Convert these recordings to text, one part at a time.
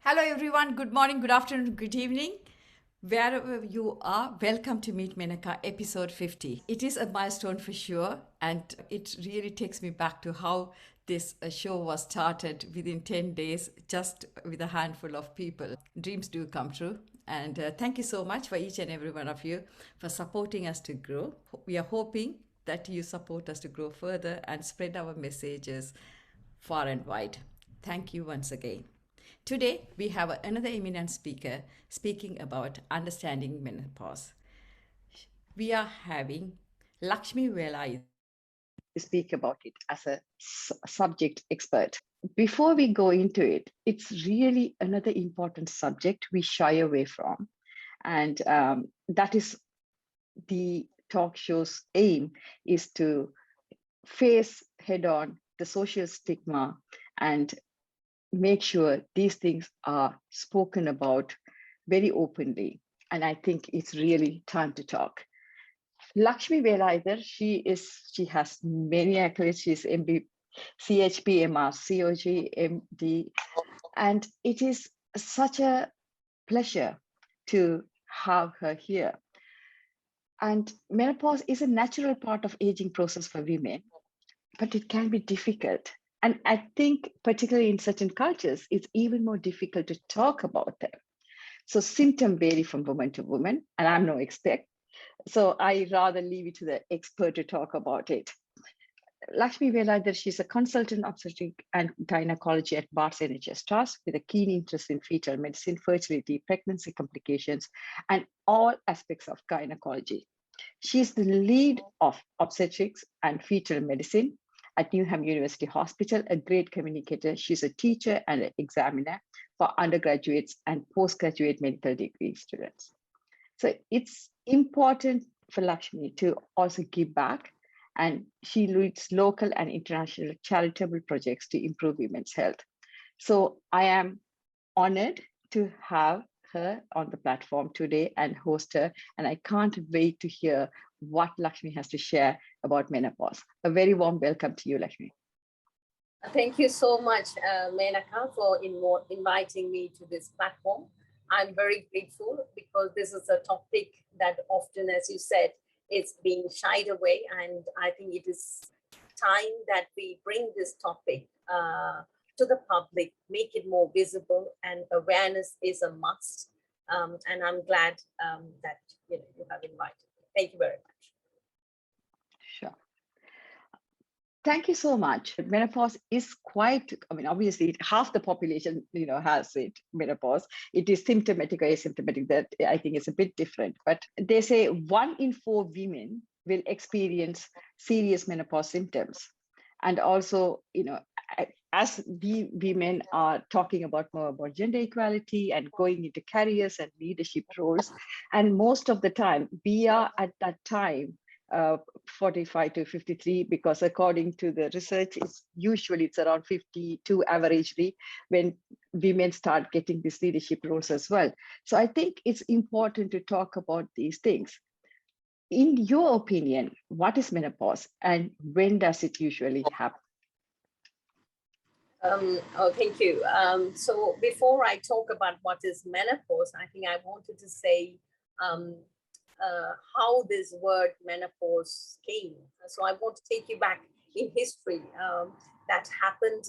Hello, everyone. Good morning, good afternoon, good evening. Wherever you are, welcome to Meet Menaca episode 50. It is a milestone for sure, and it really takes me back to how this show was started within 10 days, just with a handful of people. Dreams do come true. And thank you so much for each and every one of you for supporting us to grow. We are hoping that you support us to grow further and spread our messages far and wide. Thank you once again. Today, we have another eminent speaker speaking about understanding menopause. We are having Lakshmi Velai speak about it as a subject expert. Before we go into it, it's really another important subject we shy away from. And that is the talk show's aim is to face head on the social stigma and make sure these things are spoken about very openly. And I think it's really time to talk. Lakshmi Velaidhar, she has many accolades. She's MB, CHP, MR, COG, MD, and it is such a pleasure to have her here. And menopause is a natural part of aging process for women, but it can be difficult. And I think, particularly in certain cultures, it's even more difficult to talk about them. So symptoms vary from woman to woman, and I'm no expert. So I rather leave it to the expert to talk about it. Lakshmi Veladhar, she's a consultant obstetric and gynecology at Barts NHS Trust with a keen interest in fetal medicine, fertility, pregnancy complications, and all aspects of gynecology. She's the lead of obstetrics and fetal medicine at Newham University Hospital, a great communicator. She's a teacher and an examiner for undergraduates and postgraduate medical degree students. So it's important for Lakshmi to also give back, and she leads local and international charitable projects to improve women's health. So I am honored to have her on the platform today and host her, and I can't wait to hear what Lakshmi has to share about menopause. A very warm welcome to you, Lakshmi. Thank you so much, Menaca, for inviting me to this platform. I'm very grateful because this is a topic that often, as you said, is being shied away. And I think it is time that we bring this topic to the public, make it more visible, and awareness is a must. And I'm glad that you have invited me. Thank you very much. Sure. Thank you so much. Menopause is quite, obviously half the population, has it, menopause. It is symptomatic or asymptomatic. That I think is a bit different. But they say 1 in 4 women will experience serious menopause symptoms. And also, as we women are talking more about gender equality and going into careers and leadership roles, and most of the time we are at that time 45 to 53, because according to the research, it's around 52 averagely when women start getting these leadership roles as well. So I think it's important to talk about these things. In your opinion, what is menopause and when does it usually happen? Thank you. So before I talk about what is menopause, I think I wanted to say how this word menopause came. So I want to take you back in history. That happened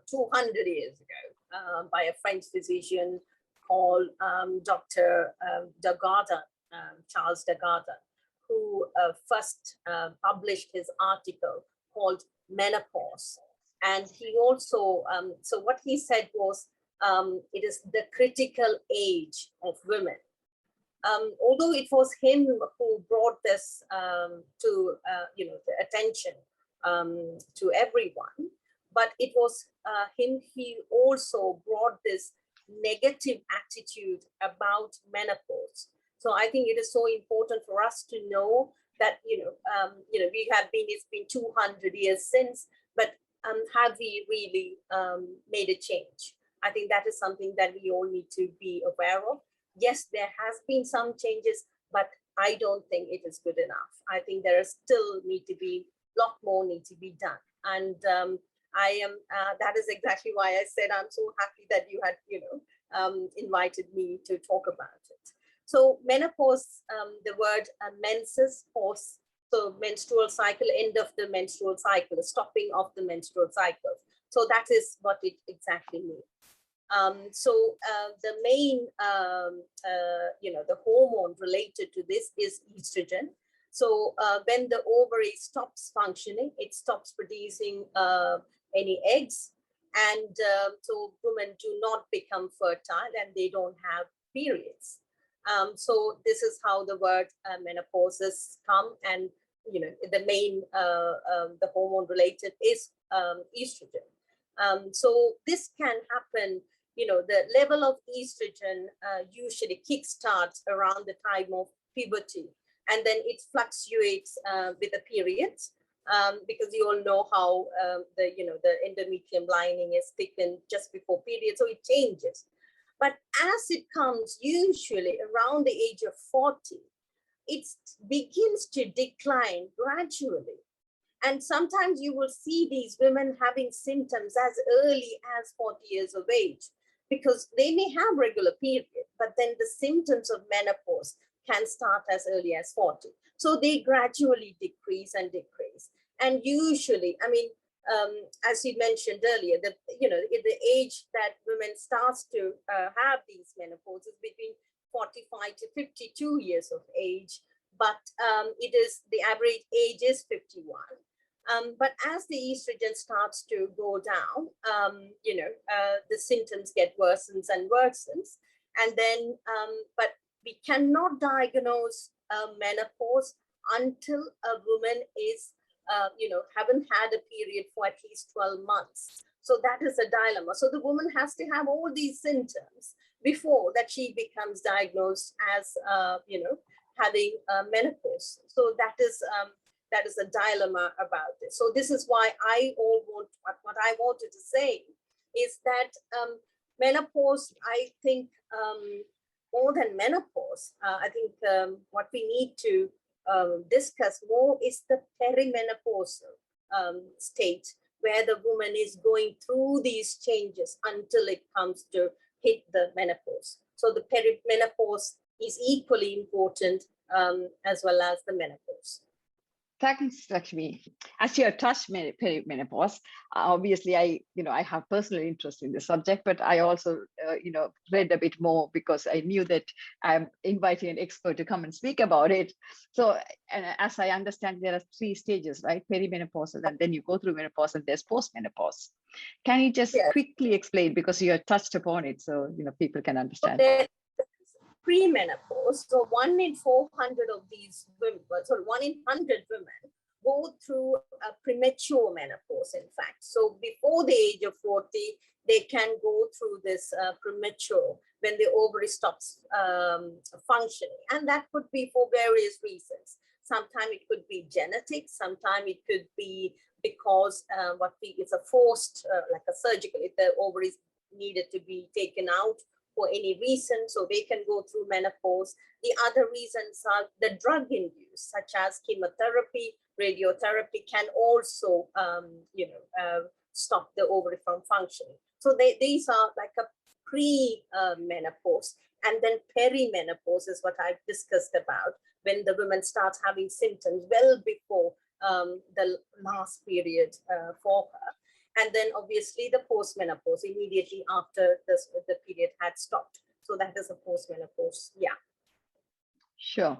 200 years ago by a French physician called Dr. Dagada, Charles Dagada, who first published his article called Menopause. And he also, so what he said was, it is the critical age of women. Although it was him who brought this to the attention to everyone, but it was him. He also brought this negative attitude about menopause. So I think it is so important for us to know that we have been. It's been 200 years since, but have we really made a change? I think that is something that we all need to be aware of. Yes, there has been some changes, but I don't think it is good enough. I think there is still need to be a lot more need to be done. And I am, that is exactly why I said I'm so happy that you had, invited me to talk about it. So menopause, the word menses, pause, so menstrual cycle, end of the menstrual cycle, stopping of the menstrual cycle. So that is what it exactly means. The main, the hormone related to this is estrogen. So when the ovary stops functioning, it stops producing any eggs. And so women do not become fertile and they don't have periods. So this is how the word menopause has come. And, the main, the hormone related is estrogen. So this can happen, the level of estrogen usually kickstarts around the time of puberty, and then it fluctuates with the periods, because you all know how the endometrium lining is thickened just before period, so it changes. But as it comes usually around the age of 40, it begins to decline gradually. And sometimes you will see these women having symptoms as early as 40 years of age, because they may have regular period, but then the symptoms of menopause can start as early as 40. So they gradually decrease and decrease. And usually, as you mentioned earlier, the age that women starts to have these menopause is between 45 to 52 years of age, but it is the average age is 51. But as the estrogen starts to go down, the symptoms get worsens and worsens. And then, but we cannot diagnose menopause until a woman is, haven't had a period for at least 12 months. So that is a dilemma. So the woman has to have all these symptoms before that she becomes diagnosed as, having menopause. So that is a dilemma about this. So this is why what I wanted to say is that menopause, I think, more than menopause, I think what we need to discuss more is the perimenopausal state, where the woman is going through these changes until it comes to hit the menopause. So the perimenopause is equally important as well as the menopause. Thanks, Lakshmi. As you have touched perimenopause, obviously I have personal interest in the subject, but I also, read a bit more because I knew that I'm inviting an expert to come and speak about it. So, and as I understand, there are 3 stages, right? Perimenopausal, and then you go through menopause, and there's postmenopause. Can you just quickly explain, because you have touched upon it, so people can understand? Okay. Premenopause, so 1 in 400 of these women, so 1 in 100 women go through a premature menopause, in fact. So before the age of 40, they can go through this premature, when the ovary stops functioning. And that could be for various reasons. Sometimes it could be genetic, sometimes it could be because it's a forced, like a surgical, if the ovaries needed to be taken out for any reason, so they can go through menopause. The other reasons are the drug induced, such as chemotherapy, radiotherapy can also, stop the ovary from functioning. So these are like a pre-menopause. And then perimenopause is what I've discussed about, when the woman starts having symptoms well before the last period for her. And then obviously the postmenopause, immediately after the period had stopped. So that is a postmenopause. Yeah. Sure.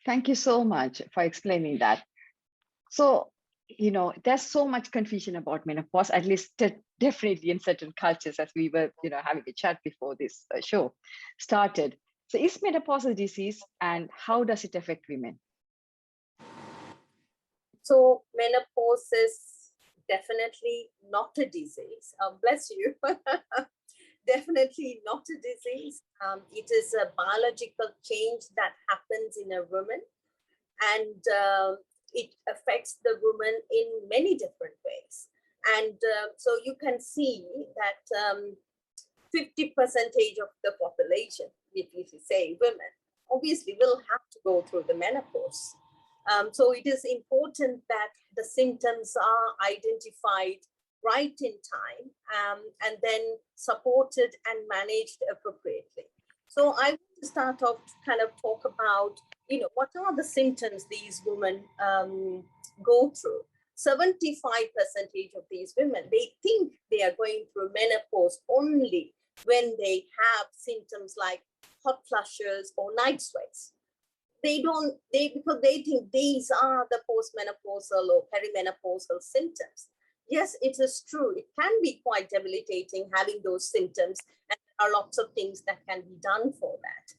Thank you so much for explaining that. So, there's so much confusion about menopause, at least definitely in certain cultures, as we were, having a chat before this show started. So is menopause a disease, and how does it affect women? So menopause is definitely not a disease. Bless you. Definitely not a disease. It is a biological change that happens in a woman, and it affects the woman in many different ways. And so you can see that 50% of the population, if you say women, obviously will have to go through the menopause. So it is important that the symptoms are identified right in time, and then supported and managed appropriately. So I want to start off to kind of talk about, what are the symptoms these women go through. 75% of these women, they think they are going through menopause only when they have symptoms like hot flushes or night sweats. Because they think these are the postmenopausal or perimenopausal symptoms. Yes, it is true. It can be quite debilitating having those symptoms, and there are lots of things that can be done for that.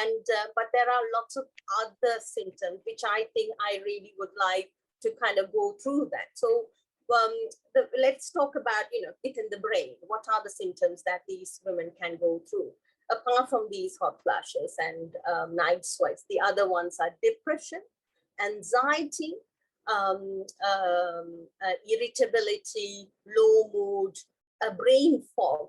And but there are lots of other symptoms which I think I really would like to kind of go through that. So let's talk about it in the brain. What are the symptoms that these women can go through? Apart from these hot flashes and night sweats, the other ones are depression, anxiety, irritability, low mood, brain fog.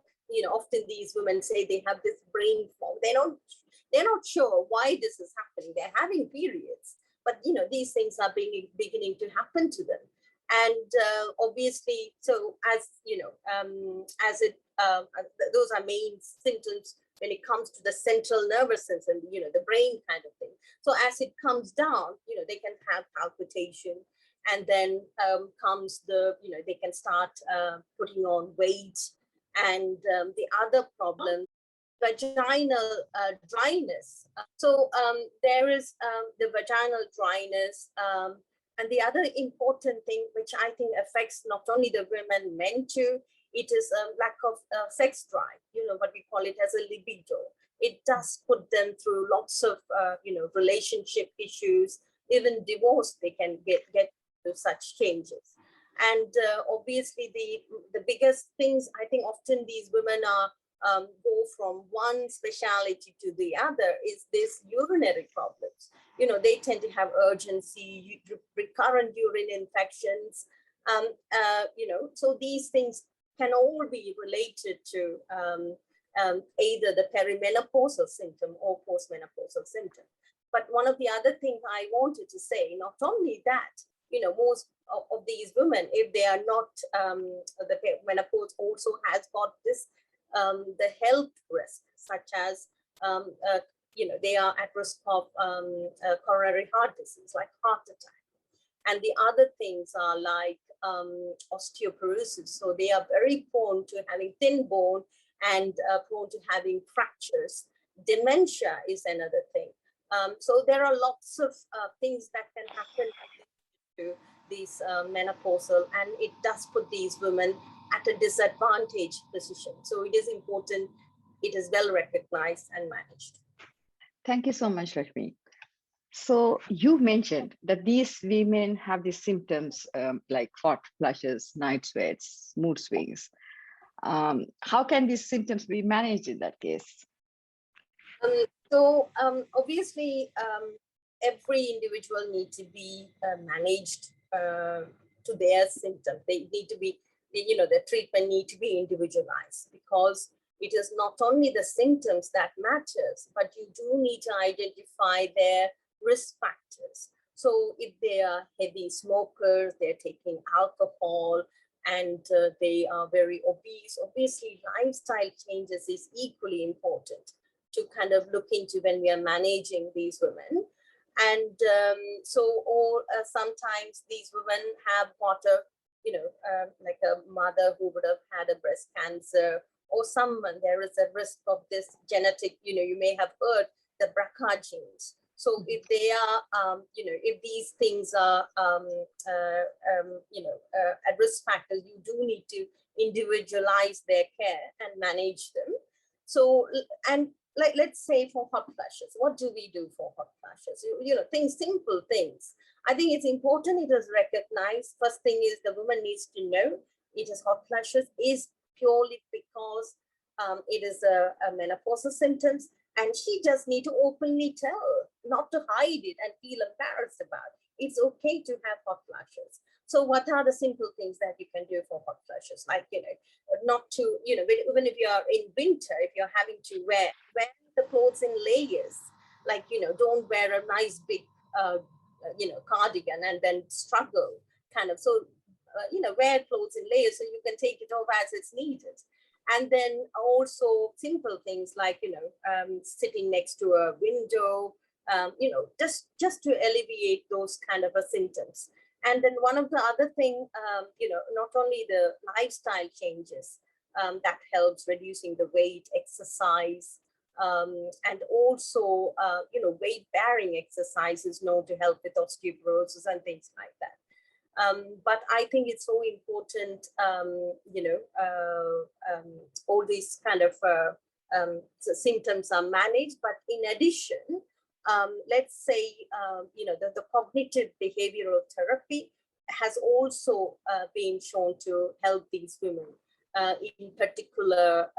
Often these women say they have this brain fog. They're not sure why this is happening. They're having periods, but these things are beginning to happen to them. And obviously, so as those are main symptoms when it comes to the central nervous system, the brain kind of thing. So as it comes down, they can have palpitation, and then comes they can start putting on weight, and the other problem, vaginal dryness. So there is the vaginal dryness, and the other important thing, which I think affects not only the women, men too, it is a lack of sex drive, what we call it as a libido. It does put them through lots of, relationship issues, even divorce, they can get to such changes. And obviously the biggest things, I think often these women are go from one specialty to the other is this urinary problems. They tend to have urgency, recurrent urine infections, so these things can all be related to either the perimenopausal symptom or postmenopausal symptom. But one of the other things I wanted to say, not only that, most of these women, if they are not, the menopause also has got this, the health risk, such as, they are at risk of coronary heart disease, like heart attack. And the other things are like osteoporosis. So they are very prone to having thin bone and prone to having fractures. Dementia is another thing. So there are lots of things that can happen to these menopausal, and it does put these women at a disadvantaged position. So it is important, it is well recognized and managed. Thank you so much, Lakshmi. So you mentioned that these women have these symptoms like hot flushes, night sweats, mood swings. How can these symptoms be managed in that case? Obviously, every individual needs to be managed to their symptoms. They need to be, the treatment need to be individualized, because it is not only the symptoms that matters, but you do need to identify their risk factors. So if they are heavy smokers, they're taking alcohol, and they are very obese, obviously lifestyle changes is equally important to kind of look into when we are managing these women. And sometimes these women have got a, like a mother who would have had a breast cancer, or someone, there is a risk of this genetic, you may have heard the BRCA genes. So if they are, if these things are, at risk factors, you do need to individualize their care and manage them. So, and let's say for hot flashes, what do we do for hot flashes? Things, simple things. I think it's important it is recognized. First thing is the woman needs to know it is hot flashes is purely because it is a menopausal symptoms, and she just need to openly tell, not to hide it and feel embarrassed about it. It's okay to have hot flashes. So what are the simple things that you can do for hot flashes? Like, not to, even if you are in winter, if you're having to wear the clothes in layers, like, don't wear a nice big, cardigan and then struggle kind of. So wear clothes in layers so you can take it off as it's needed. And then also simple things like, sitting next to a window, just to alleviate those kind of symptoms. And then one of the other thing, not only the lifestyle changes that helps reducing the weight, exercise, and also, weight bearing exercises known to help with osteoporosis and things like that. But I think it's so important, all these kind of symptoms are managed. But in addition, let's say, the cognitive behavioral therapy has also been shown to help these women. In particular,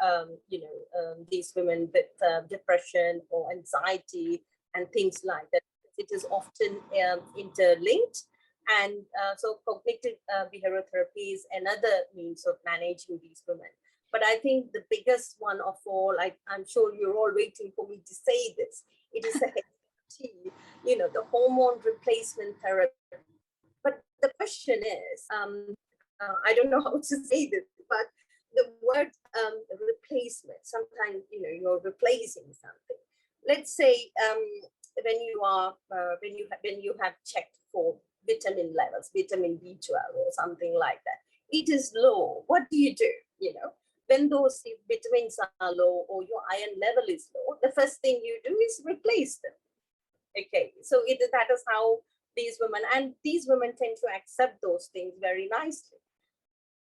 these women with depression or anxiety and things like that. It is often interlinked. And so cognitive behavioral therapy is another means of managing these women. But I think the biggest one of all, I'm sure you're all waiting for me to say this, it is the HRT, the hormone replacement therapy. But the question is, I don't know how to say this, but the word replacement, sometimes, you're replacing something. Let's say when you have checked for vitamin levels, vitamin B12 or something like that, it is low. What do? When those vitamins are low or your iron level is low, the first thing you do is replace them. Okay, so that is how these women tend to accept those things very nicely.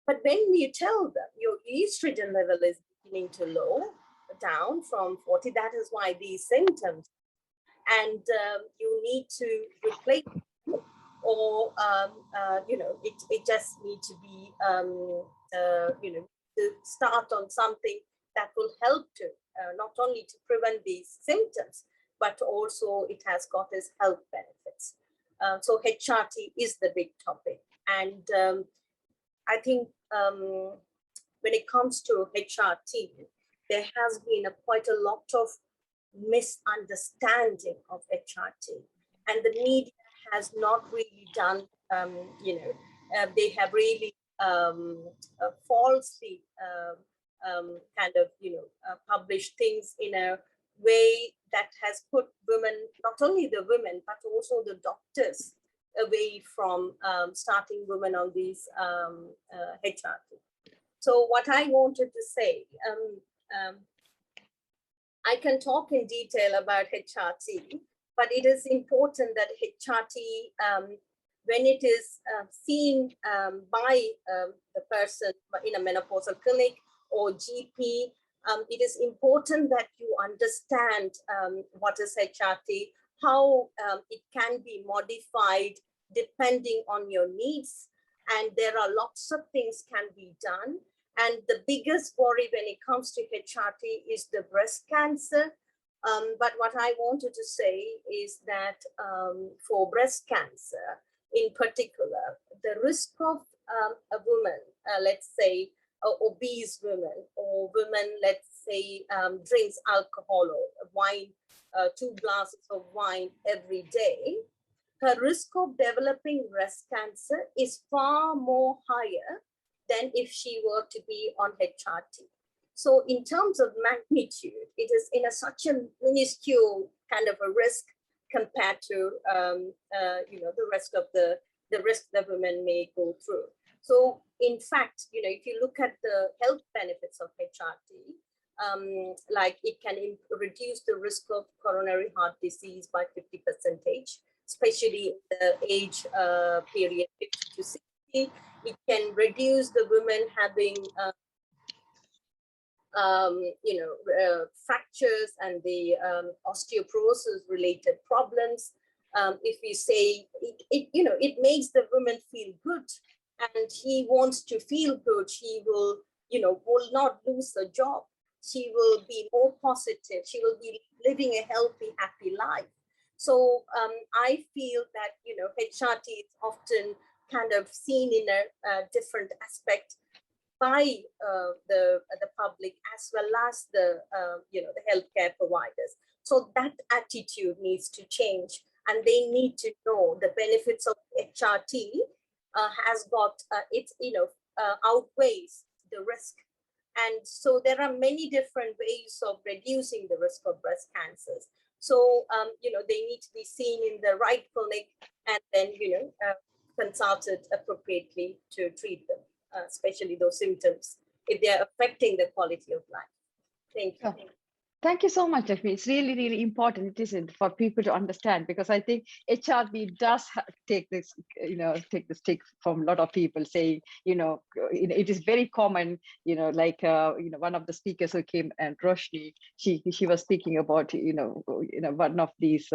But when you tell them your estrogen level is beginning to low down from 40, that is why these symptoms, and you need to replace, or it just needs to be to start on something that will help to not only to prevent these symptoms, but also it has got its health benefits. So HRT is the big topic, and I think when it comes to HRT, there has been quite a lot of misunderstanding of HRT, and the media has not really done, they have really falsely published things in a way that has put women, not only the women, but also the doctors, away from starting women on these HRT. So what I wanted to say, I can talk in detail about HRT, but it is important that HRT, when it is seen by the person in a menopausal clinic or GP, it is important that you understand what is HRT, how it can be modified depending on your needs. And there are lots of things can be done. And the biggest worry when it comes to HRT is the breast cancer. But what I wanted to say is that for breast cancer in particular, the risk of a woman, let's say obese women, or women, let's say, drinks alcohol or wine, 2 glasses of wine every day, her risk of developing breast cancer is far more higher than if she were to be on HRT. So in terms of magnitude, it is in such a minuscule kind of a risk compared to the rest of the risk that women may go through. So in fact, if you look at the health benefits of HRT, like it can reduce the risk of coronary heart disease by 50%, especially the age period 50 to 60. It can reduce the women having fractures and the osteoporosis related problems. If we say it makes the woman feel good, and she wants to feel good, she will not lose her job. She will be more positive. She will be living a healthy, happy life. So I feel that HRT is often kind of seen in a different aspect by the public as well as the healthcare providers. So that attitude needs to change, and they need to know the benefits of HRT has got outweighs the risk. And so there are many different ways of reducing the risk of breast cancers. So, they need to be seen in the right clinic and then, consulted appropriately to treat them, especially those symptoms, if they are affecting the quality of life. Thank you. Yeah. Thank you so much, Lakshmi. It's really, really important, it isn't, for people to understand, because I think HRT does take this stick from a lot of people saying, it is very common, like, one of the speakers who came, and Roshni, she was speaking about, one of these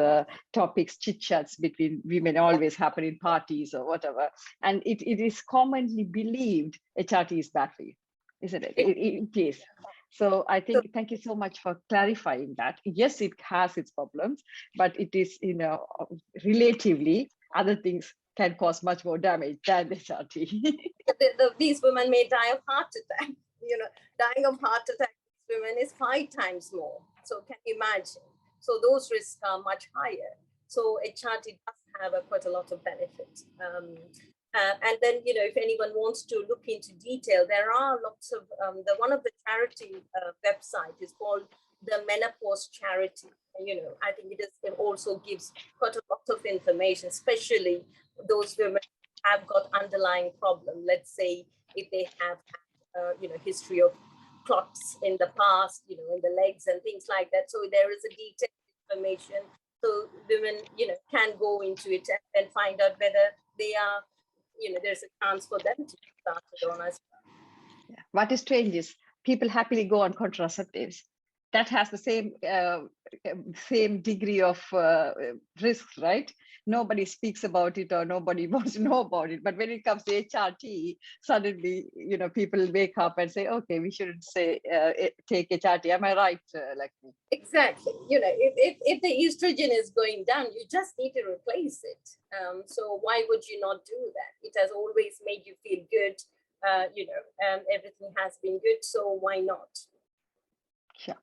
topics, chit chats between women always happen in parties or whatever. And it is commonly believed HRT is bad for you, isn't it? It is. So I think, thank you so much for clarifying that. Yes, it has its problems, but it is, relatively, other things can cause much more damage than HRT. These women may die of heart attack. Dying of heart attack, women is 5 times more. So can you imagine? So those risks are much higher. So HRT does have quite a lot of benefits. And then, if anyone wants to look into detail, there are lots of, one of the charity website is called the Menopause Charity. I think it also gives quite a lot of information, especially those women who have got underlying problem. Let's say if they have, history of clots in the past, in the legs and things like that. So there is a detailed information. So women, can go into it and find out whether they are, there's a chance for them to get started on as well. Yeah. What is strange is people happily go on contraceptives. That has the same degree of risk, right? Nobody speaks about it, or nobody wants to know about it. But when it comes to HRT, suddenly, people wake up and say, okay, we shouldn't take HRT. Am I right, Lakshmi? Exactly. If the estrogen is going down, you just need to replace it. So why would you not do that? It has always made you feel good, everything has been good. So why not? Sure.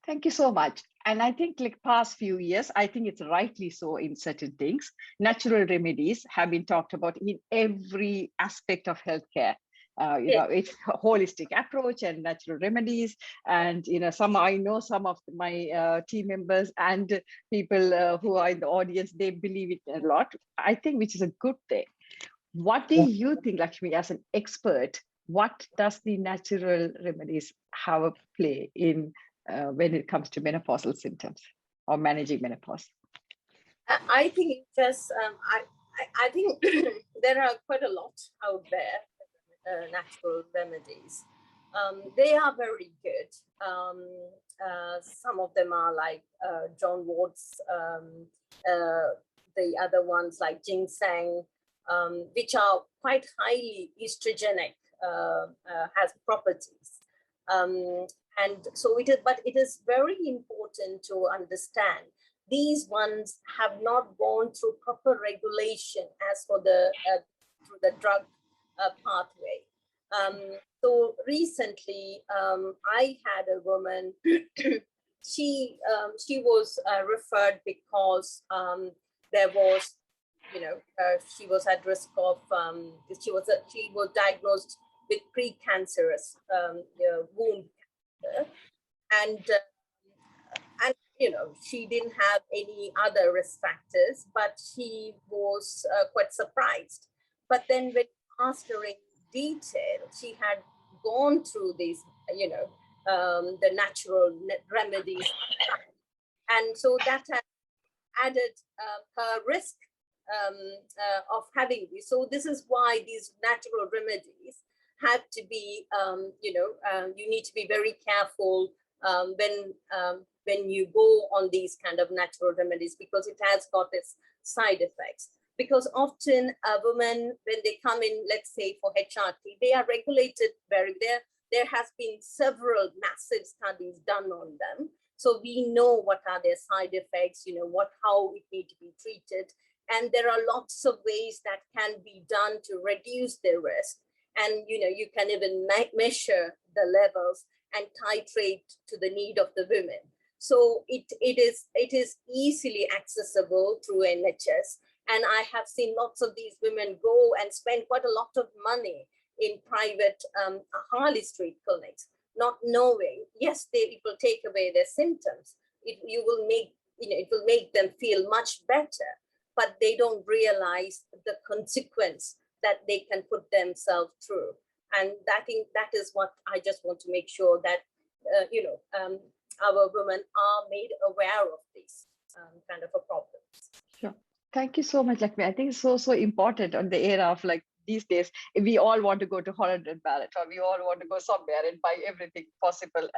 Thank you so much. And I think, like past few years, I think it's rightly so in certain things. Natural remedies have been talked about in every aspect of healthcare. It's a holistic approach and natural remedies. And, I know some of my team members and people who are in the audience, they believe it a lot, I think, which is a good thing. What do you think, Lakshmi, as an expert, what does the natural remedies have a play in when it comes to menopausal symptoms or managing menopause? I think it just, I think there are quite a lot out there, natural remedies. They are very good. Some of them are like John Watts, the other ones like ginseng, which are quite highly estrogenic, has properties. And so it is very important to understand these ones have not gone through proper regulation as for through the drug pathway. So recently, I had a woman. she was referred because there was, she was at risk of. She was diagnosed with precancerous womb cancer, and she didn't have any other risk factors, but she was quite surprised. But then when I asked her in detail, she had gone through these, the natural remedies. And so that had added her risk of having this. So this is why these natural remedies have to be, you need to be very careful when you go on these kind of natural remedies, because it has got its side effects. Because often women, when they come in, let's say for HRT, they are regulated very, there has been several massive studies done on them. So we know what are their side effects, how it need to be treated. And there are lots of ways that can be done to reduce the risk. And, you can even measure the levels and titrate to the need of the women. So it is easily accessible through NHS. And I have seen lots of these women go and spend quite a lot of money in private Harley Street clinics, not knowing, yes, it will take away their symptoms. It will make them feel much better, but they don't realize the consequence that they can put themselves through. And that is what I just want to make sure that our women are made aware of these kind of a problems. Sure. Thank you so much, Lakshmi. I think it's so important on the era of like these days. We all want to go to Holland and Ballet, or we all want to go somewhere and buy everything possible.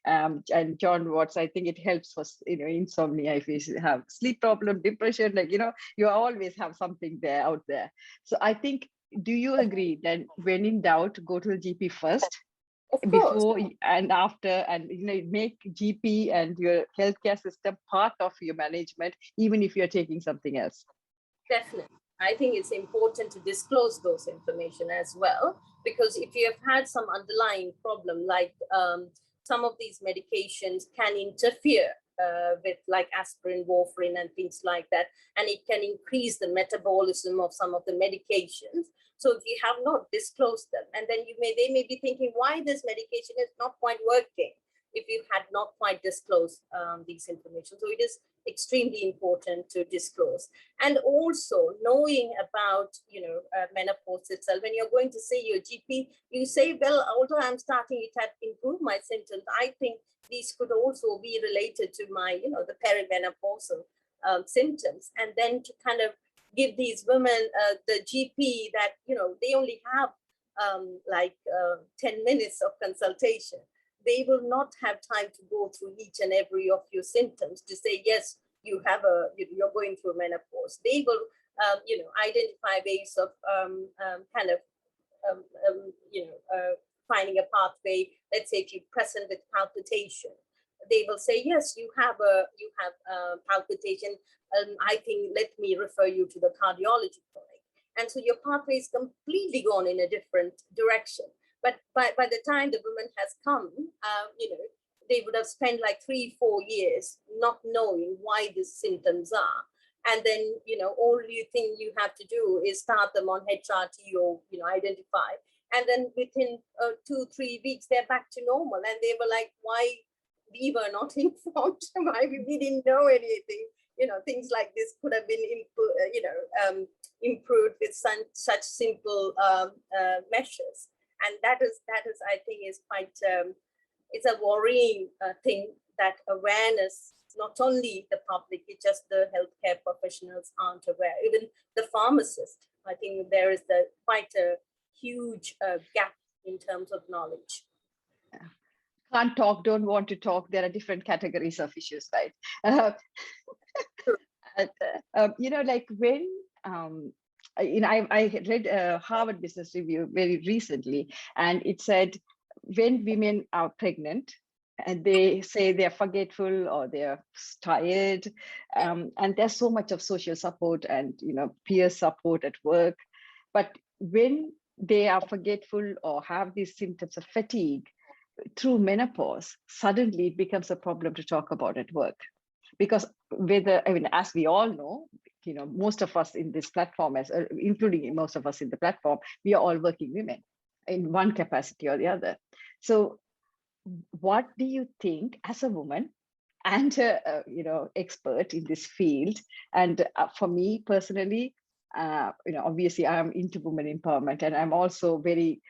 And John Watts, I think it helps us, insomnia, if you have sleep problem, depression, you always have something there out there. So I think, do you agree that when in doubt, go to the GP first? Before and after, and make GP and your healthcare system part of your management, even if you're taking something else? Definitely. I think it's important to disclose those information as well, because if you have had some underlying problem, like some of these medications can interfere with like aspirin, warfarin, and things like that, and it can increase the metabolism of some of the medications. So if you have not disclosed them, and then they may be thinking why this medication is not quite working, if you had not quite disclosed these information. So it is extremely important to disclose. And also knowing about, menopause itself. When you're going to see your GP, you say, well, although I'm starting, it had improved my symptoms, I think these could also be related to my, the perimenopausal symptoms. And then to kind of give these women the GP that, they only have 10 minutes of consultation. They will not have time to go through each and every of your symptoms to say, yes, you're going through menopause. They will, identify ways of finding a pathway. Let's say if you're present with palpitation, they will say, yes, you have palpitation. I think let me refer you to the cardiology clinic. And so your pathway is completely gone in a different direction. But by the time the woman has come, they would have spent like 3-4 years not knowing why these symptoms are. And then, only thing you have to do is start them on HRT or, identify. And then within 2-3 weeks, they're back to normal. And they were like, why we were not informed? Why we didn't know anything? Things like this could have been, improved with such simple measures. And that is, I think, is quite, it's a worrying thing that awareness, not only the public, it's just the healthcare professionals aren't aware. Even the pharmacist, I think there is quite a huge gap in terms of knowledge. Can't talk, don't want to talk. There are different categories of issues, right? Like when I read a Harvard Business Review very recently, and it said when women are pregnant and they say they're forgetful or they're tired, and there's so much of social support and peer support at work, but when they are forgetful or have these symptoms of fatigue through menopause, suddenly it becomes a problem to talk about at work. Because as we all know, most of us in this platform, including most of us in the platform, we are all working women in one capacity or the other. So what do you think as a woman and expert in this field? And for me personally, obviously I'm into women empowerment, and I'm also very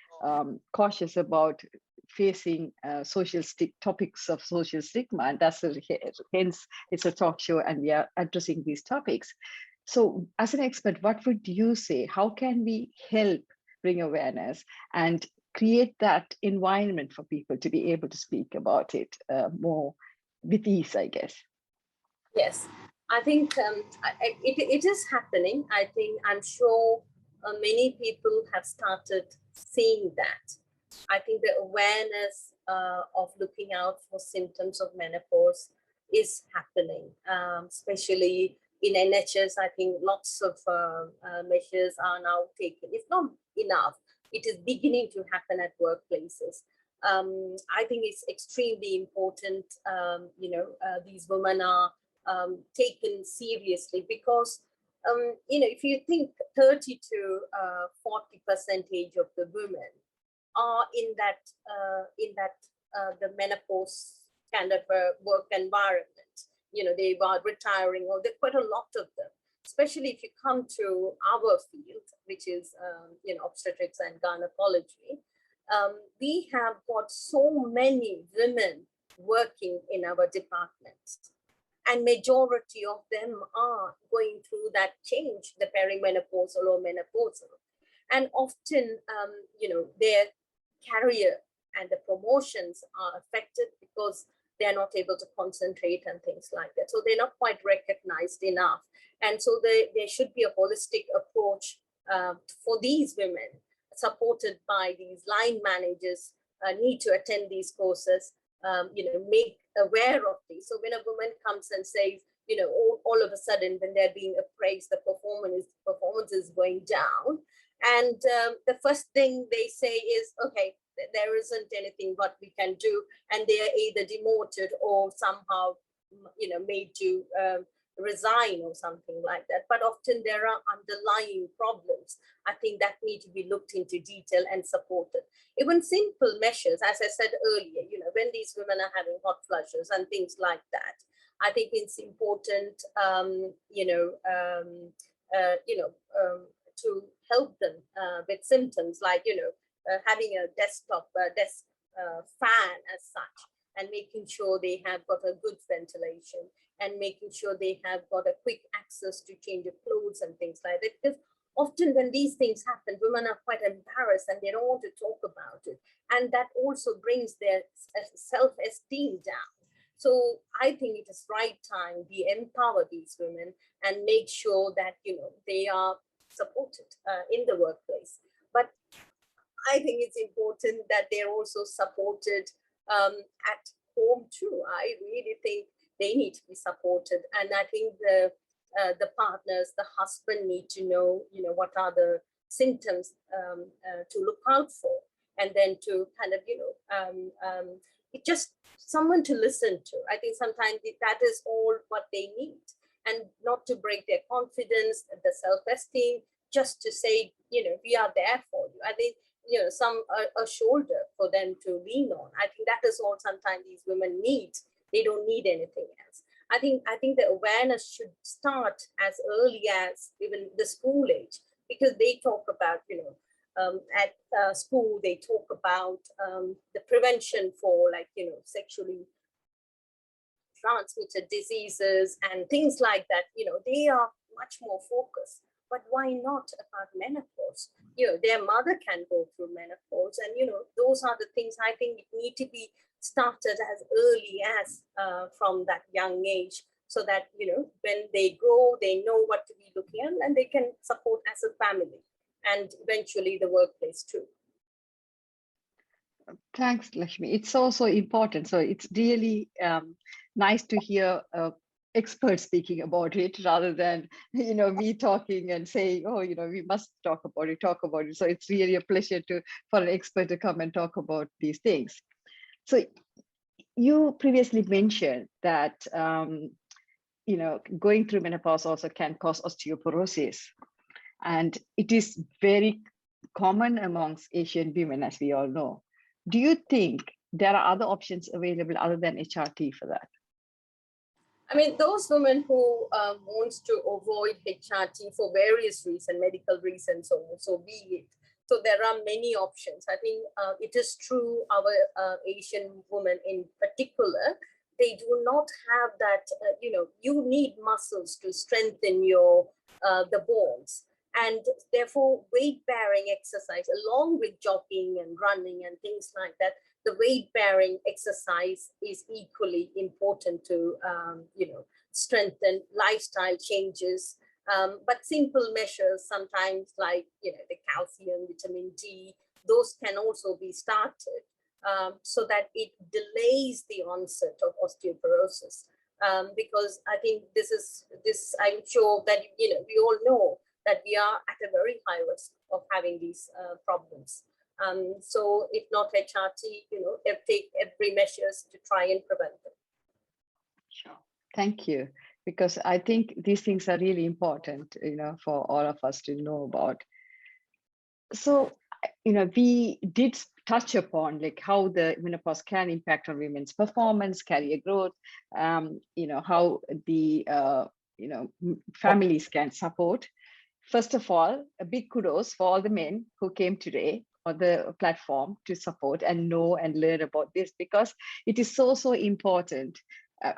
cautious about facing topics of social stigma, and hence it's a talk show and we are addressing these topics. So as an expert, what would you say? How can we help bring awareness and create that environment for people to be able to speak about it more with ease, I guess? Yes, I think it is happening. I'm sure many people have started seeing that. I think the awareness of looking out for symptoms of menopause is happening, especially in NHS. I think lots of measures are now taken. It's not enough. It is beginning to happen at workplaces. I think it's extremely important, these women are taken seriously, because if you think 30 to 40% of the women are in the menopause kind of a work environment. They are retiring, or there are quite a lot of them. Especially if you come to our field, which is obstetrics and gynecology, we have got so many women working in our departments, and majority of them are going through that change, the perimenopausal or menopausal, and often their career and the promotions are affected because they're not able to concentrate and things like that. So they're not quite recognized enough. And so there should be a holistic approach for these women, supported by these line managers, need to attend these courses, make aware of these. So when a woman comes and says, all of a sudden when they're being appraised, the performance is going down. And the first thing they say is, okay, there isn't anything what we can do. And they are either demoted or somehow, made to resign or something like that. But often there are underlying problems, I think, that need to be looked into detail and supported. Even simple measures, as I said earlier, when these women are having hot flushes and things like that, I think it's important, to help them with symptoms like, having a desk fan as such, and making sure they have got a good ventilation, and making sure they have got a quick access to change of clothes and things like that. Because often when these things happen, women are quite embarrassed and they don't want to talk about it. And that also brings their self-esteem down. So I think it is right time we empower these women and make sure that, they are supported in the workplace. But I think it's important that they're also supported at home too. I really think they need to be supported, and I think the partners, the husband, need to know, what are the symptoms to look out for, and then to kind of, it just someone to listen to. I think sometimes that is all what they need, and not to break their confidence, the self-esteem, just to say, we are there for you. I think, a shoulder for them to lean on. I think that is all sometimes these women need. They don't need anything else. I think the awareness should start as early as even the school age, because they talk about, at school, they talk about the prevention for, like, sexually transmitted diseases and things like that. They are much more focused. But why not about menopause? Their mother can go through menopause, and those are the things I think need to be started as early as from that young age, so that when they grow, they know what to be looking at, and they can support as a family and eventually the workplace too. Thanks, Lakshmi. It's also important. So it's really nice to hear experts speaking about it, rather than me talking and saying, oh, we must talk about it. So it's really a pleasure for an expert to come and talk about these things. So you previously mentioned that going through menopause also can cause osteoporosis, and it is very common amongst Asian women, as we all know. Do you think there are other options available other than HRT for that? I mean, those women who wants to avoid HRT for various reasons, medical reasons, so be it. So there are many options. I think it is true, our Asian women in particular, they do not have that, you need muscles to strengthen your the bones. And therefore, weight-bearing exercise, along with jogging and running and things like that, the weight-bearing exercise is equally important to, strengthen lifestyle changes. But simple measures, sometimes like, the calcium, vitamin D, those can also be started so that it delays the onset of osteoporosis. Because I think I'm sure that, we all know that we are at a very high risk of having these problems. So if not HRT, take every measures to try and prevent them. Sure. Thank you. Because I think these things are really important, for all of us to know about. So, we did touch upon like how the menopause can impact on women's performance, career growth, how the, families can support. First of all, a big kudos for all the men who came today on the platform to support and know and learn about this, because it is so, so important.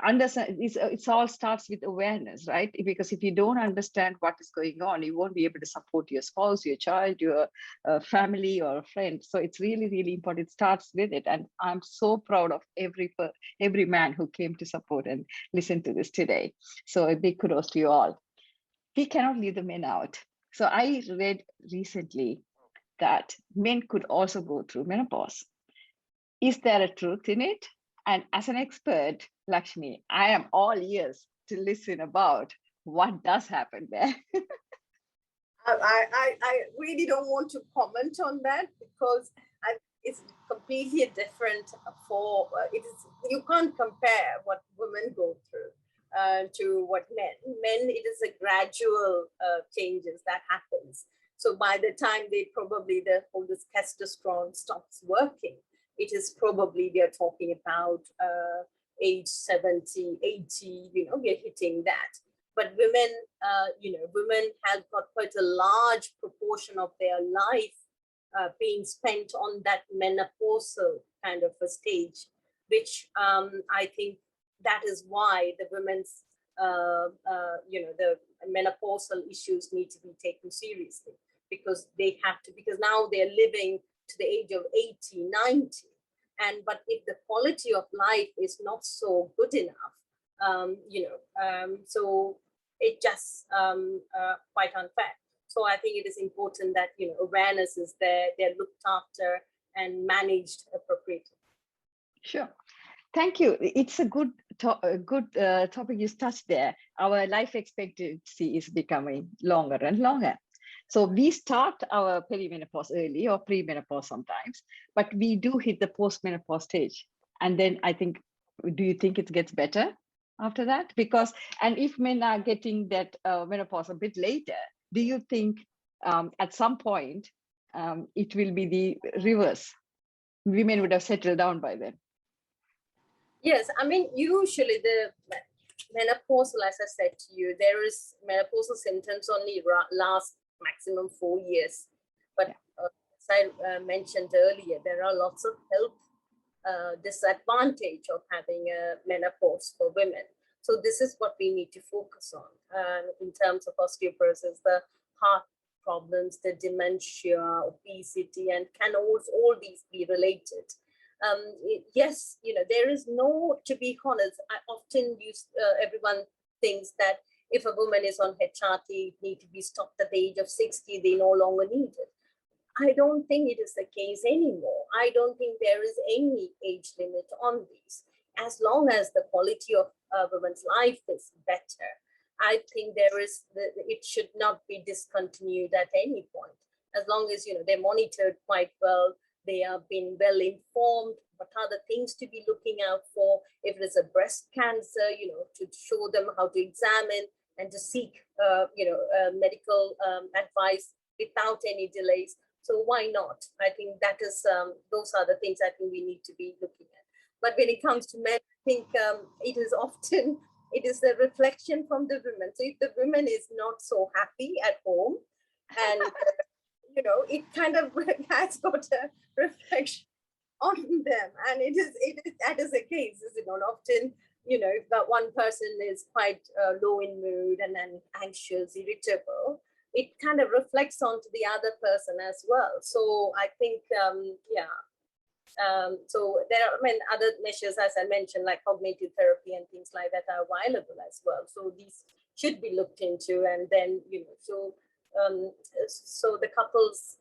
Understand, it's all starts with awareness, right? Because if you don't understand what is going on, you won't be able to support your spouse, your child, your family or a friend. So it's really, really important. It starts with it. And I'm so proud of every man who came to support and listen to this today. So a big kudos to you all. We cannot leave the men out. So I read recently that men could also go through menopause. Is there a truth in it? And as an expert, Lakshmi, I am all ears to listen about what does happen there. I really don't want to comment on that because it's completely different for it is you can't compare what women go through to what men it is a gradual changes that happens. So by the time all this testosterone stops working, it is probably we are talking about age 70, 80, we're hitting that. But women, women have got quite a large proportion of their life being spent on that menopausal kind of a stage, which I think that is why the women's, the menopausal issues need to be taken seriously, because because now they're living to the age of 80, 90. But if the quality of life is not so good enough, so it just quite unfair. So I think it is important that awareness is there, they're looked after and managed appropriately. Sure. Thank you. It's a good topic you touched there. Our life expectancy is becoming longer and longer. So we start our perimenopause early or premenopause sometimes, but we do hit the postmenopause stage. And then do you think it gets better after that? And if men are getting that menopause a bit later, do you think at some point it will be the reverse? Women would have settled down by then. Yes, I mean, usually the menopausal, as I said to you, there is menopausal symptoms only last maximum 4 years. But as I mentioned earlier, there are lots of health disadvantage of having a menopause for women. So this is what we need to focus on in terms of osteoporosis, the heart problems, the dementia, obesity, and can all these be related? Yes, there is no, to be honest, I often use, everyone thinks that if a woman is on HRT, it need to be stopped at the age of 60, they no longer need it. I don't think it is the case anymore. I don't think there is any age limit on these. As long as the quality of a woman's life is better, I think it should not be discontinued at any point. As long as, they're monitored quite well, they have been well informed, what are the things to be looking out for. If there's a breast cancer, to show them how to examine and to seek, medical advice without any delays. So why not? I think that is, those are the things I think we need to be looking at. But when it comes to men, I think it is a reflection from the women. So if the woman is not so happy at home and it kind of has got a reflection on them, and that is the case, is it not? Often, if that one person is quite low in mood and then anxious, irritable, it kind of reflects onto the other person as well. So I think, so there are other measures, as I mentioned, like cognitive therapy and things like that are available as well. So these should be looked into, and then so the couples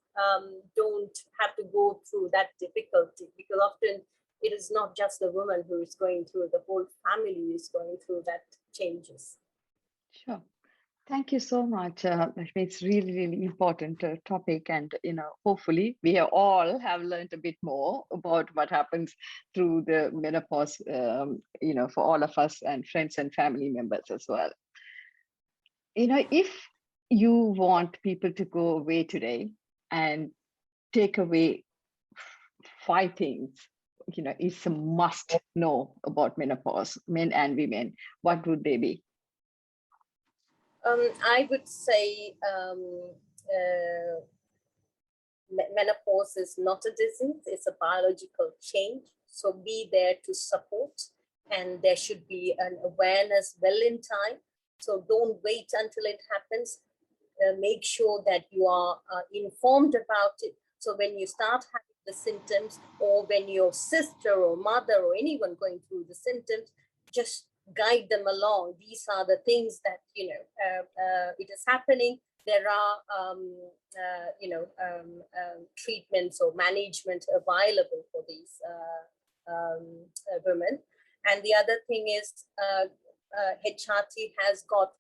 don't have to go through that difficulty, because often it is not just the woman who is going through, the whole family is going through that changes. Sure. Thank you so much. Lakshmi. It's really, really important topic, and hopefully we have all have learned a bit more about what happens through the menopause. For all of us and friends and family members as well. If you want people to go away today and take away 5 things, it's a must know about menopause, men and women, what would they be? I would say menopause is not a disease, it's a biological change. So be there to support, and there should be an awareness well in time. So don't wait until it happens. Make sure that you are informed about it. So when you start having the symptoms, or when your sister or mother or anyone going through the symptoms, just guide them along. These are the things that, it is happening. There are, treatments or management available for these women. And the other thing is, HRT has got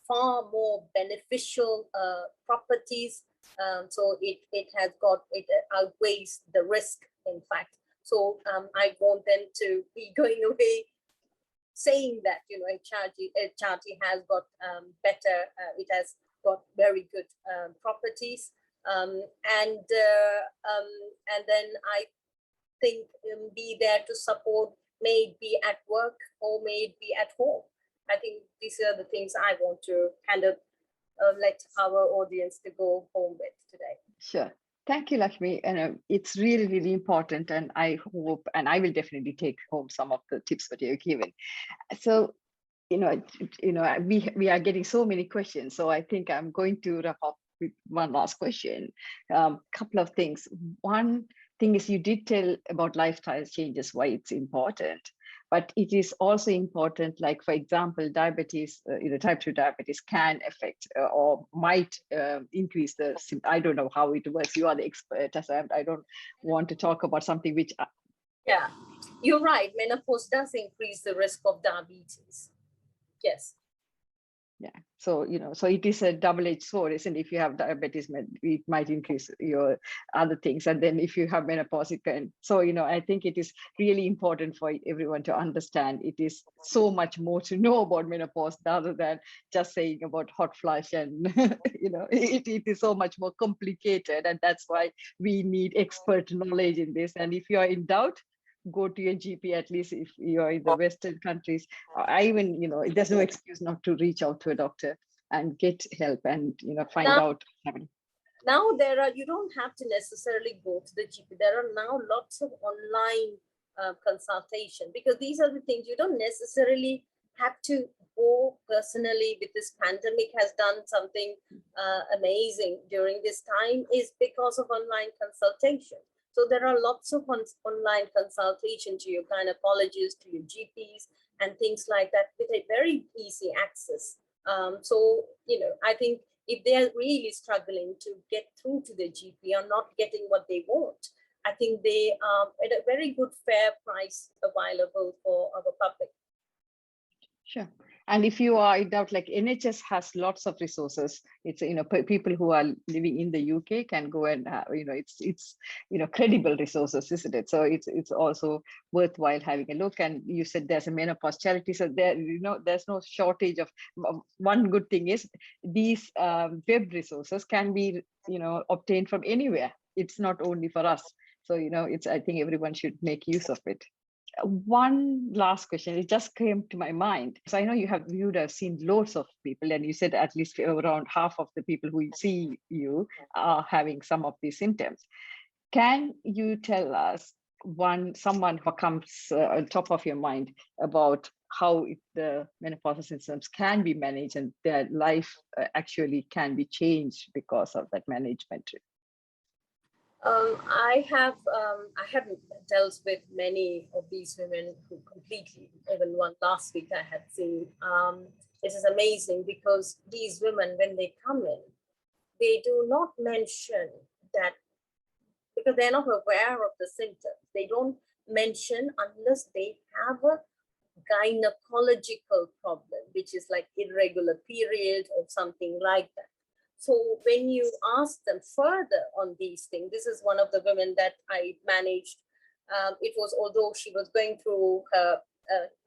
far more beneficial properties. So it outweighs the risk, in fact. So I want them to be going away saying that, HRT has got better, it has got very good properties. And then I think be there to support, may it be at work or may it be at home. I think these are the things I want to kind of let our audience to go home with today. Sure. Thank you, Lakshmi. And it's really, really important. And I hope, and I will definitely take home some of the tips that you're given. So, we are getting so many questions. So I think I'm going to wrap up with one last question. Couple of things. One thing is, you did tell about lifestyle changes, why it's important. But it is also important, like, for example, diabetes, type 2 diabetes can affect or might increase the, I don't know how it works. You are the expert, as I don't want to talk about something which... Yeah, you're right. Menopause does increase the risk of diabetes. Yes. Yeah. So, so it is a double-edged sword, isn't it? If you have diabetes, it might increase your other things. And then if you have menopause, it can. So, I think it is really important for everyone to understand it is so much more to know about menopause rather than just saying about hot flush. And, it is so much more complicated. And that's why we need expert knowledge in this. And if you are in doubt, go to your GP, at least if you're in the Western countries. I even, there's no excuse not to reach out to a doctor and get help and, find out. Now you don't have to necessarily go to the GP. There are now lots of online consultation, because these are the things you don't necessarily have to go personally. With this pandemic has done something amazing during this time is because of online consultation. So there are lots of online consultation to your gynecologists, to your GPs, and things like that with a very easy access. So, I think if they're really struggling to get through to the GP or not getting what they want, I think they are at a very good, fair price available for our public. Sure. And if you are in doubt, like NHS has lots of resources. It's, people who are living in the UK can go and, it's credible resources, isn't it? So it's also worthwhile having a look. And you said there's a menopause charity. So there, there's no shortage of, one good thing is these web resources can be, obtained from anywhere. It's not only for us. So, I think everyone should make use of it. One last question, it just came to my mind. So I know you would have seen loads of people, and you said at least around half of the people who see you are having some of these symptoms. Can you tell us someone who comes on top of your mind about how the menopausal symptoms can be managed and their life actually can be changed because of that management? I haven't dealt with many of these women who completely, even one last week I had seen. It is amazing because these women, when they come in, they do not mention that, because they're not aware of the symptoms. They don't mention unless they have a gynecological problem, which is like irregular period or something like that. So when you ask them further on these things, this is one of the women that I managed. It was, although she was going through her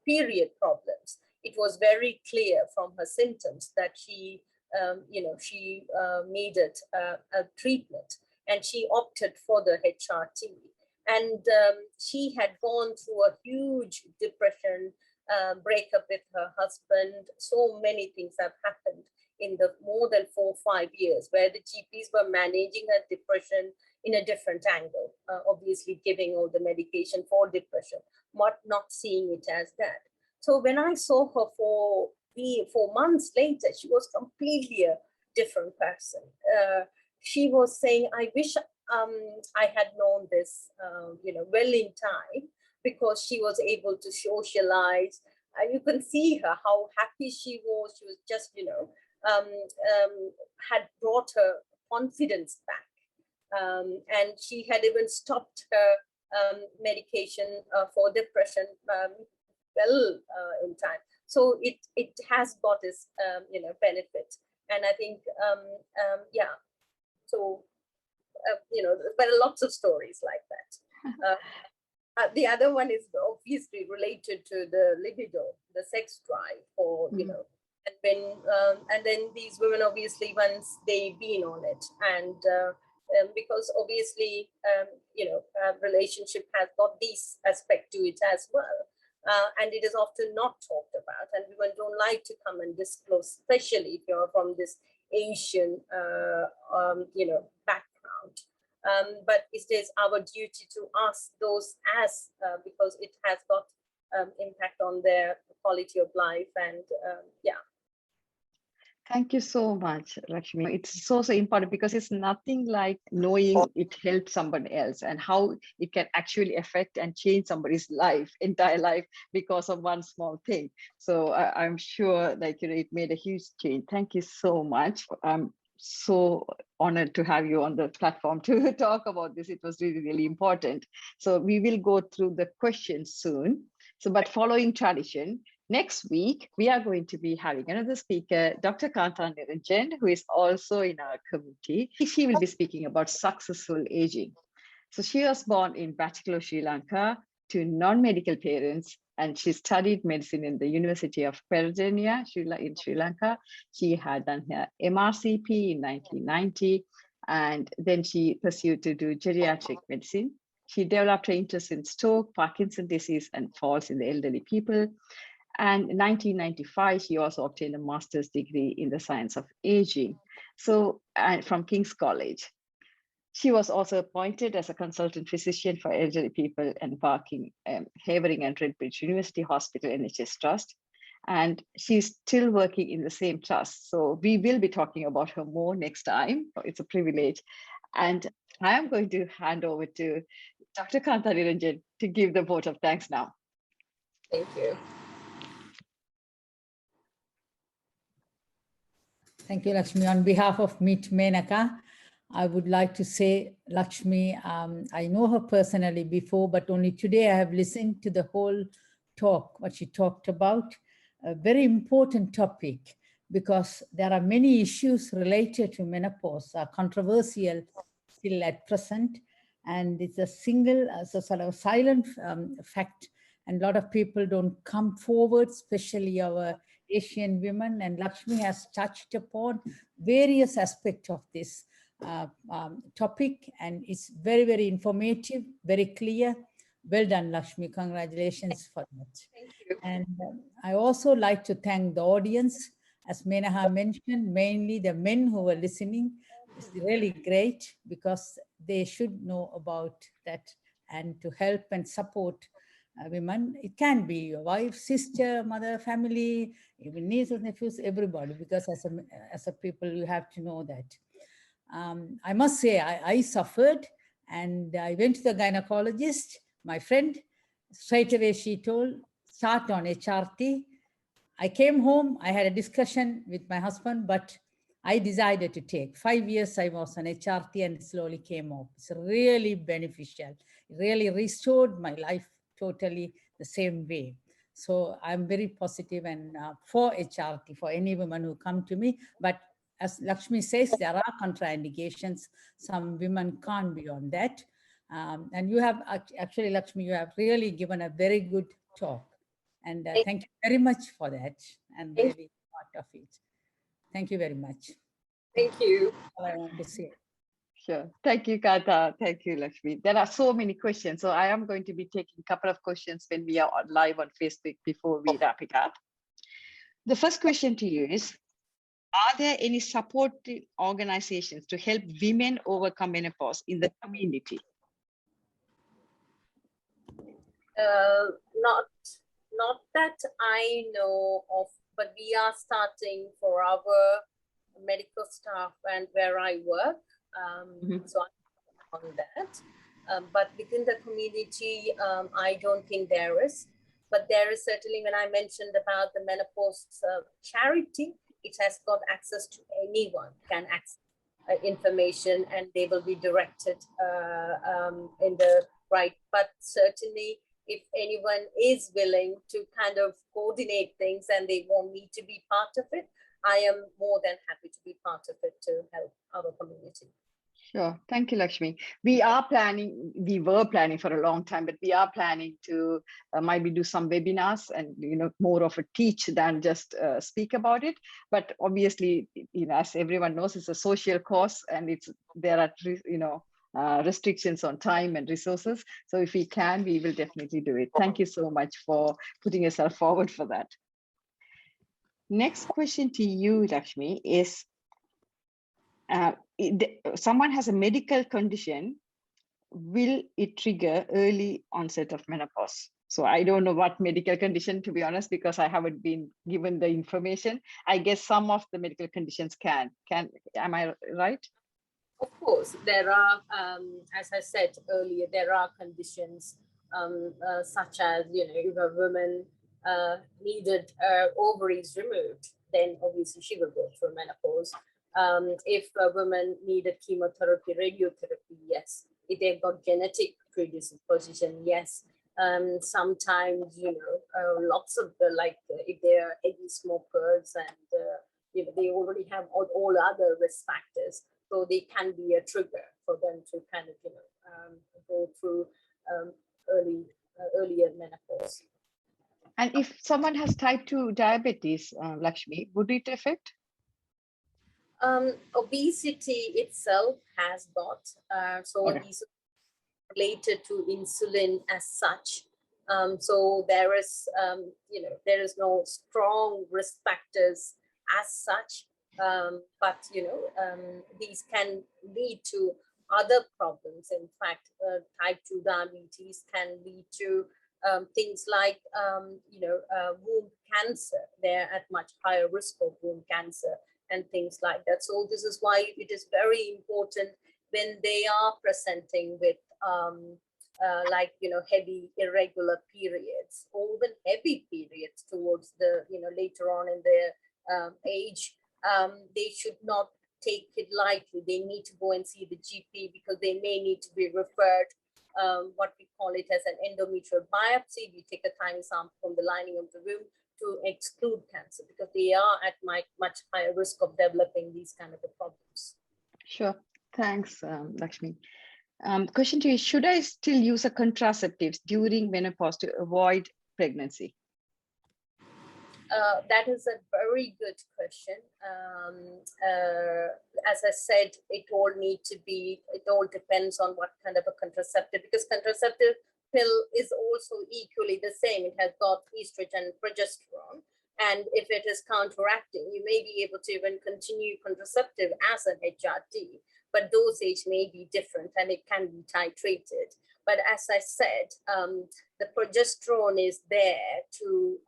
period problems, it was very clear from her symptoms that she, she needed a treatment, and she opted for the HRT. And she had gone through a huge depression, breakup with her husband. So many things have happened in the more than 4 or 5 years, where the GPs were managing her depression in a different angle, obviously giving all the medication for depression, but not seeing it as that. So when I saw her 4 months later, she was completely a different person. She was saying, I wish I had known this, well in time, because she was able to socialize. And you can see her, how happy she was. She was just, had brought her confidence back. And she had even stopped her medication for depression in time. So it has got its, benefit. And I think, so, there are lots of stories like that. The other one is obviously related to the libido, the sex drive, or and when and then these women, obviously, once they've been on it, and because obviously relationship has got this aspect to it as well, and it is often not talked about, and women don't like to come and disclose, especially if you're from this Asian background. But it is our duty to ask those, as because it has got impact on their quality of life. And Thank you so much, Lakshmi. It's so important, because it's nothing like knowing it helps someone else and how it can actually affect and change somebody's life, entire life, because of one small thing. So I'm sure that it made a huge change. Thank you so much. I'm so honored to have you on the platform to talk about this. It was really, really important. So we will go through the questions soon. So, but following tradition, next week, we are going to be having another speaker, Dr. Kanta Niranjan, who is also in our community. She will be speaking about successful aging. So she was born in Batticaloa, Sri Lanka, to non-medical parents, and she studied medicine in the University of Peradeniya in Sri Lanka. She had done her MRCP in 1990, and then she pursued to do geriatric medicine. She developed her interest in stroke, Parkinson's disease, and falls in the elderly people. And in 1995, she also obtained a master's degree in the science of aging, from King's College. She was also appointed as a consultant physician for elderly people embarking Havering and Redbridge University Hospital NHS Trust. And she's still working in the same trust. So we will be talking about her more next time. It's a privilege. And I am going to hand over to Dr. Kanta Niranjan to give the vote of thanks now. Thank you. Thank you, Lakshmi. On behalf of Meet Menaca, I would like to say, Lakshmi, I know her personally before, but only today I have listened to the whole talk, what she talked about. A very important topic, because there are many issues related to menopause, are controversial still at present. And it's a sort of silent fact. And a lot of people don't come forward, especially our Asian women. And Lakshmi has touched upon various aspects of this topic, and it's very, very informative, very clear. Well done, Lakshmi. Congratulations for that. Thank you. And I also like to thank the audience. As Menaha mentioned, mainly the men who were listening. It's really great, because they should know about that, and to help and support women. It can be your wife, sister, mother, family, even nieces, nephews, everybody, because as a people, you have to know that. I must say, I suffered, and I went to the gynecologist, my friend. Straight away she told, start on HRT. I came home, I had a discussion with my husband, but I decided to take 5 years. I was on HRT and slowly came off. It's really beneficial. It really restored my life totally the same way. So I'm very positive and for HRT, for any woman who come to me. But as Lakshmi says, there are contraindications. Some women can't be on that. And you have actually, Lakshmi, you have really given a very good talk. And thank you very much for that. And really part of it. Thank you very much. Thank you. All I want to say. Sure. Thank you, Kata. Thank you, Lakshmi. There are so many questions. So I am going to be taking a couple of questions when we are live on Facebook before we wrap it up. The first question to you is, are there any supportive organizations to help women overcome menopause in the community? Not that I know of, but we are starting for our medical staff and where I work. So I'm on that. But within the community, I don't think there is. But there is certainly, when I mentioned about the Menopause Charity, it has got access to anyone can access information, and they will be directed in the right. But certainly, if anyone is willing to kind of coordinate things and they want me to be part of it, I am more than happy to be part of it to help our community. Sure. Thank you, Lakshmi. We were planning for a long time, but we are planning to maybe do some webinars and, more of a teach than just speak about it. But obviously, as everyone knows, it's a social cause, and there are, restrictions on time and resources. So if we can, we will definitely do it. Thank you so much for putting yourself forward for that. Next question to you, Lakshmi, is, someone has a medical condition, will it trigger early onset of menopause? So I don't know what medical condition, to be honest, because I haven't been given the information. I guess some of the medical conditions can, am I right? Of course, there are, as I said earlier, there are conditions such as, if a woman needed ovaries removed, then obviously she will go through menopause. If a woman needed chemotherapy, radiotherapy, yes. If they've got genetic predisposition, yes. Sometimes, lots of if they're heavy smokers and they already have all other risk factors, so they can be a trigger for them to kind of go through earlier menopause. And if someone has type 2 diabetes, Lakshmi, would it affect? Obesity itself has got, Okay. these are related to insulin as such. So there is, there is no strong risk factors as such, but, these can lead to other problems. In fact, type 2 diabetes can lead to things like, womb cancer. They're at much higher risk of womb cancer and things like that. So this is why it is very important when they are presenting with heavy irregular periods, or even heavy periods towards the, later on in their age, they should not take it lightly. They need to go and see the GP, because they may need to be referred, what we call it as an endometrial biopsy. We take a tiny sample from the lining of the womb to exclude cancer, because they are at much higher risk of developing these kind of problems. Sure. Thanks, Lakshmi. Question to you, should I still use a contraceptives during menopause to avoid pregnancy? That is a very good question. As I said, it all depends on what kind of a contraceptive, because contraceptive pill is also equally the same. It has got estrogen and progesterone. And if it is counteracting, you may be able to even continue contraceptive as an HRT, but dosage may be different and it can be titrated. But as I said, the progesterone is there to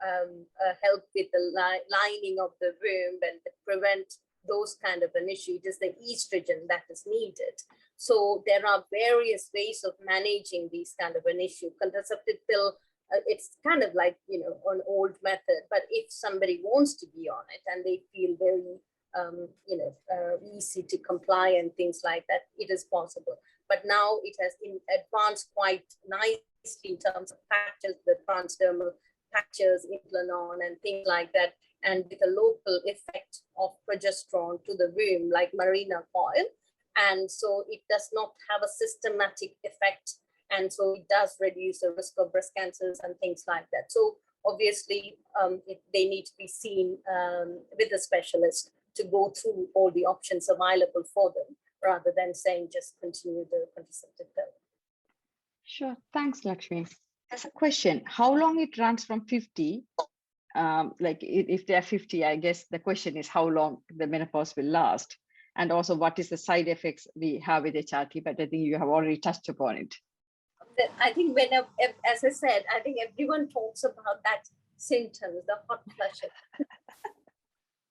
help with the lining of the womb and prevent those kind of an issue. It is the estrogen that is needed. So there are various ways of managing these kind of an issue. Contraceptive pill, it's kind of like, an old method, but if somebody wants to be on it and they feel very, easy to comply and things like that, it is possible. But now it has advanced quite nicely in terms of factors, the transdermal patches, Implanon, and things like that, and with a local effect of progesterone to the womb, like Marina coil. And so it does not have a systematic effect. And so it does reduce the risk of breast cancers and things like that. So obviously, they need to be seen with a specialist to go through all the options available for them, rather than saying just continue the contraceptive pill. Sure. Thanks, Lakshmi. There's a question. How long it runs from 50? If they're 50, I guess the question is how long the menopause will last. And also, what is the side effects we have with HRT? But I think you have already touched upon it. I think as I said, I think everyone talks about that symptoms, the hot flushes.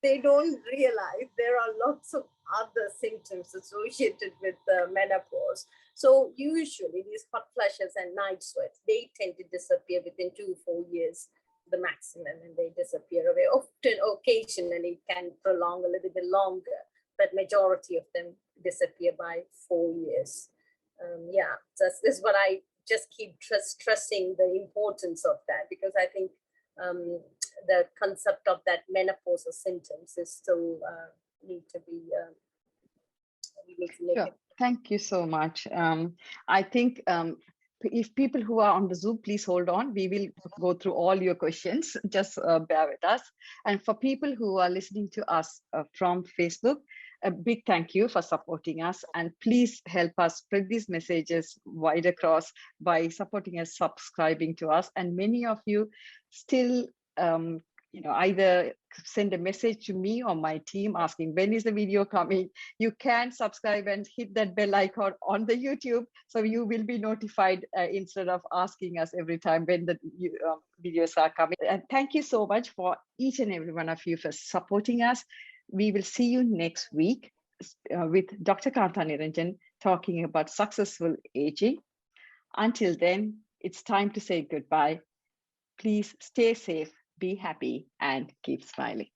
They don't realize there are lots of other symptoms associated with menopause. So usually these hot flushes and night sweats, they tend to disappear within 2 to 4 years, the maximum, and they disappear away. Often, occasionally, it can prolong a little bit longer, but majority of them disappear by 4 years. This is what I just keep stressing the importance of that, because I think the concept of that menopausal symptoms is still need to be Sure. Thank you so much. I think if people who are on the Zoom, please hold on. We will go through all your questions. Just bear with us. And for people who are listening to us from Facebook, a big thank you for supporting us, and please help us spread these messages wide across by supporting us, subscribing to us. And many of you still either send a message to me or my team asking when is the video coming. You can subscribe and hit that bell icon on the YouTube, so you will be notified instead of asking us every time when the videos are coming. And thank you so much for each and every one of you for supporting us. We will see you next week with Dr. Kanta Niranjan talking about successful aging. Until then, it's time to say goodbye. Please stay safe, be happy, and keep smiling.